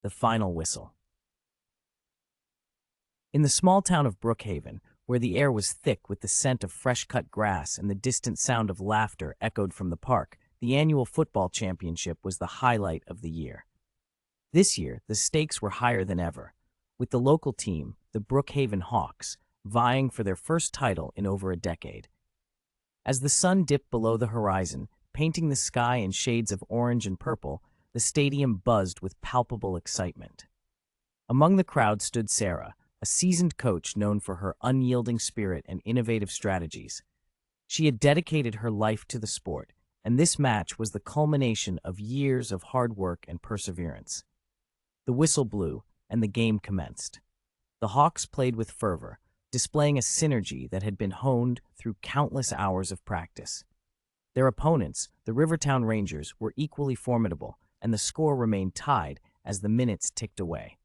The final whistle. In the small town of Brookhaven, where the air was thick with the scent of fresh-cut grass and the distant sound of laughter echoed from the park, the annual football championship was the highlight of the year. This year, the stakes were higher than ever, with the local team, the Brookhaven Hawks, vying for their first title in over a decade. As the sun dipped below the horizon, painting the sky in shades of orange and purple, the stadium buzzed with palpable excitement. Among the crowd stood Sarah, a seasoned coach known for her unyielding spirit and innovative strategies. She had dedicated her life to the sport, and this match was the culmination of years of hard work and perseverance. The whistle blew, and the game commenced. The Hawks played with fervor, displaying a synergy that had been honed through countless hours of practice. Their opponents, the Rivertown Rangers, were equally formidable, and the score remained tied as the minutes ticked away.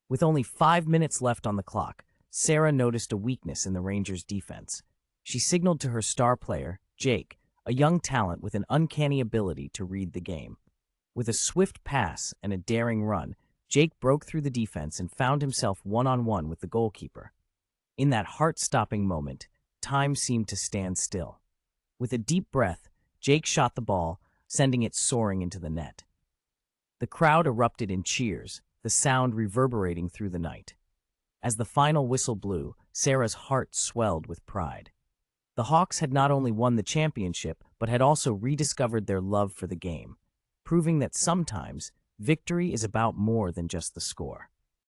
With only 5 minutes left on the clock, Sarah noticed a weakness in the Rangers' defense. She signaled to her star player, Jake, a young talent with an uncanny ability to read the game. With a swift pass and a daring run, Jake broke through the defense and found himself one-on-one with the goalkeeper. In that heart-stopping moment, time seemed to stand still. With a deep breath, Jake shot the ball, sending it soaring into the net. The crowd erupted in cheers, the sound reverberating through the night. As the final whistle blew, Sarah's heart swelled with pride. The Hawks had not only won the championship, but had also rediscovered their love for the game, proving that sometimes victory is about more than just the score.